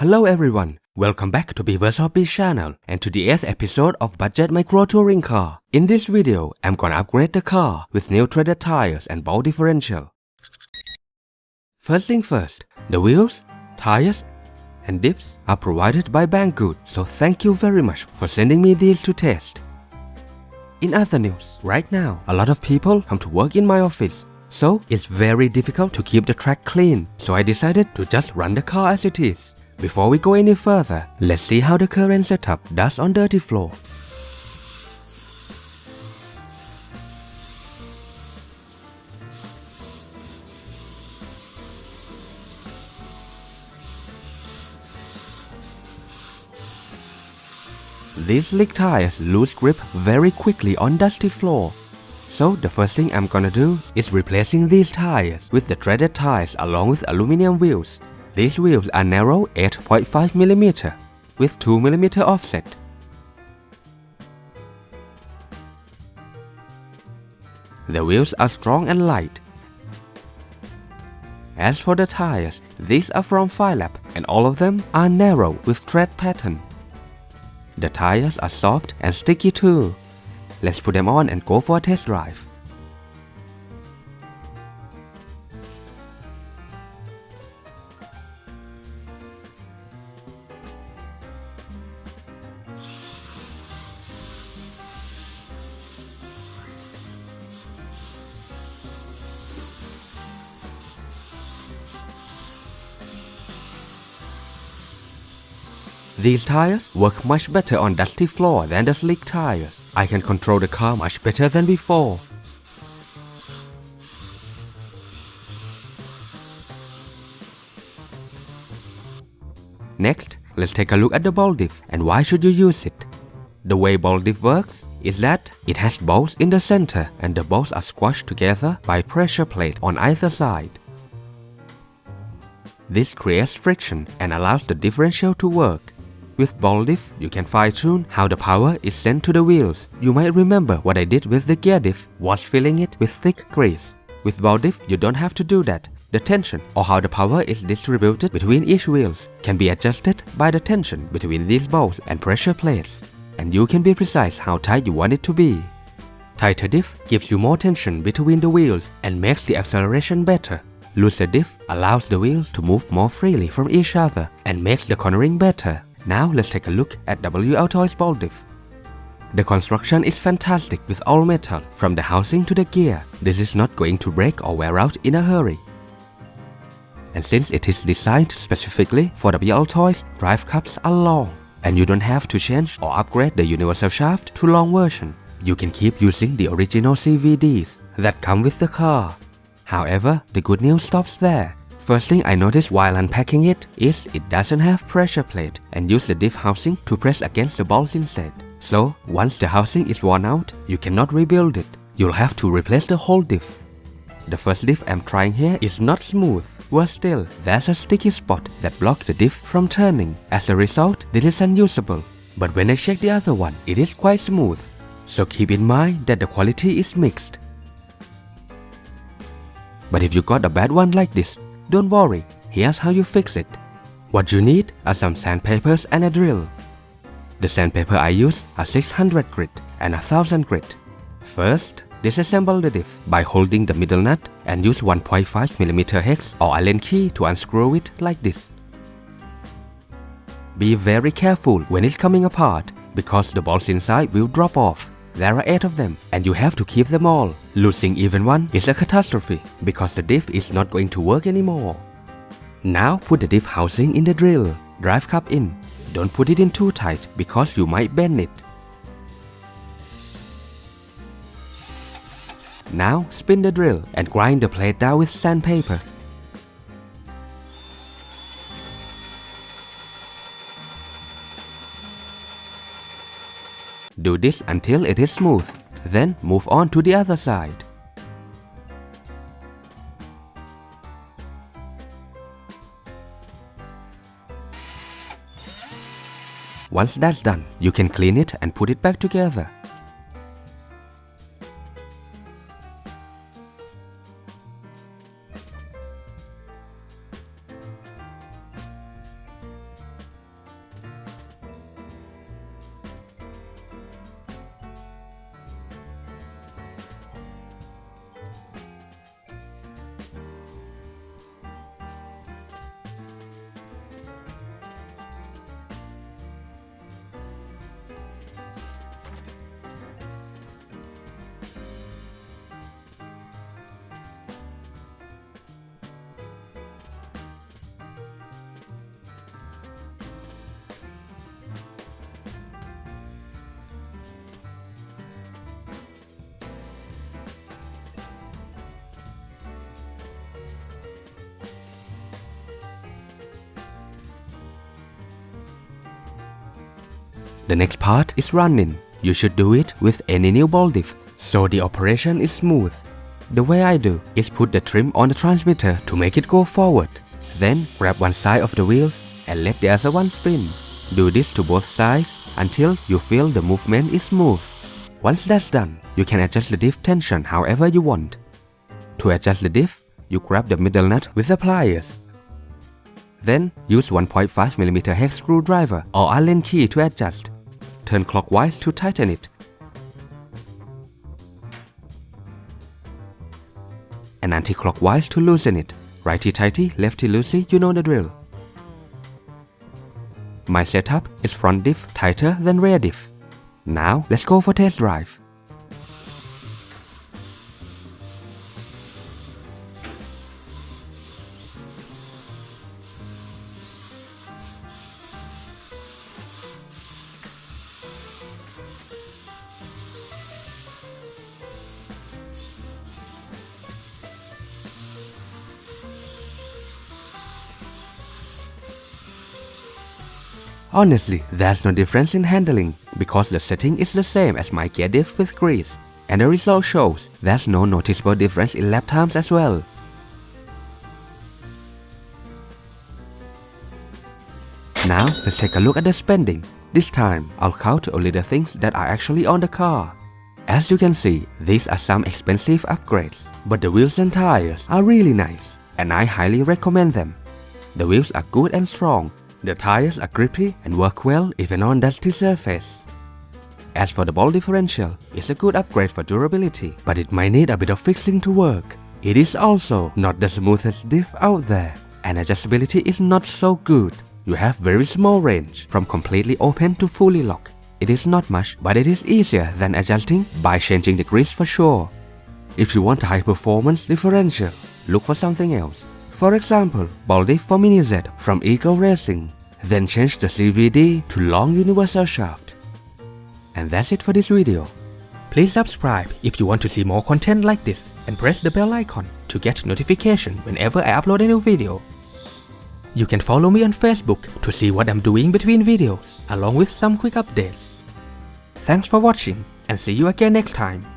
Hello everyone, welcome back to Beaver's Hobby channel and to the 8th episode of Budget Micro Touring Car. In this video, I'm gonna upgrade the car with new threaded tires and ball differential. First thing first, the wheels, tires, and diffs are provided by Banggood, so thank you very much for sending me these to test. In other news, right now, a lot of people come to work in my office, so it's very difficult to keep the track clean, so I decided to just run the car as it is. Before we go any further, let's see how the current setup does on dirty floor. These slick tires lose grip very quickly on dusty floor. So the first thing I'm gonna do is replacing these tires with the threaded tires along with aluminum wheels. These wheels are narrow 8.5mm with 2mm offset. The wheels are strong and light. As for the tires, these are from Philap and all of them are narrow with thread pattern. The tires are soft and sticky too. Let's put them on and go for a test drive. These tires work much better on dusty floor than the slick tires. I can control the car much better than before. Next, let's take a look at the ball diff and why should you use it. The way ball diff works is that it has bolts in the center and the bolts are squashed together by pressure plate on either side. This creates friction and allows the differential to work. With ball diff, you can fine-tune how the power is sent to the wheels. You might remember what I did with the gear diff was filling it with thick grease. With ball diff, you don't have to do that. The tension or how the power is distributed between each wheels can be adjusted by the tension between these bolts and pressure plates. And you can be precise how tight you want it to be. Tighter diff gives you more tension between the wheels and makes the acceleration better. Looser diff allows the wheels to move more freely from each other and makes the cornering better. Now let's take a look at WLtoys ball diff. The construction is fantastic with all metal, from the housing to the gear. This is not going to break or wear out in a hurry. And since it is designed specifically for WLtoys, drive cups are long, and you don't have to change or upgrade the universal shaft to long version. You can keep using the original CVDs that come with the car. However, the good news stops there. First thing I noticed while unpacking it is it doesn't have pressure plate and use the diff housing to press against the balls instead. So once the housing is worn out, you cannot rebuild it. You'll have to replace the whole diff. The first diff I'm trying here is not smooth. Worse still, there's a sticky spot that blocks the diff from turning. As a result, this is unusable. But when I check the other one, it is quite smooth. So keep in mind that the quality is mixed. But if you got a bad one like this, don't worry, here's how you fix it. What you need are some sandpapers and a drill. The sandpaper I use are 600 grit and 1000 grit. First, disassemble the diff by holding the middle nut and use 1.5mm hex or Allen key to unscrew it like this. Be very careful when it's coming apart because the bolts inside will drop off. There are 8 of them and you have to keep them all. Losing even one is a catastrophe because the diff is not going to work anymore. Now put the diff housing in the drill. Drive cup in. Don't put it in too tight because you might bend it. Now spin the drill and grind the plate down with sandpaper. Do this until it is smooth, then move on to the other side. Once that's done, you can clean it and put it back together. The next part is running. You should do it with any new ball diff, so the operation is smooth. The way I do is put the trim on the transmitter to make it go forward. Then grab one side of the wheels and let the other one spin. Do this to both sides until you feel the movement is smooth. Once that's done, you can adjust the diff tension however you want. To adjust the diff, you grab the middle nut with the pliers. Then use 1.5mm hex screwdriver or Allen key to adjust. Turn clockwise to tighten it. And anti-clockwise to loosen it. Righty-tighty, lefty-loosey, you know the drill. My setup is front diff tighter than rear diff. Now let's go for test drive. Honestly, there's no difference in handling because the setting is the same as my gear diff with grease, and the result shows there's no noticeable difference in lap times as well. Now let's take a look at the spending. This time I'll count only the things that are actually on the car. As you can see, these are some expensive upgrades, but the wheels and tires are really nice, and I highly recommend them. The wheels are good and strong. The tires are grippy and work well even on dusty surface. As for the ball differential, it's a good upgrade for durability, but it might need a bit of fixing to work. It is also not the smoothest diff out there, and adjustability is not so good. You have very small range from completely open to fully locked. It is not much, but it is easier than adjusting by changing the grease for sure. If you want a high performance differential, look for something else. For example, ball diff for Mini Z from Eagle Racing. Then change the CVD to long universal shaft. And that's it for this video. Please subscribe if you want to see more content like this and press the bell icon to get notification whenever I upload a new video. You can follow me on Facebook to see what I'm doing between videos along with some quick updates. Thanks for watching and see you again next time.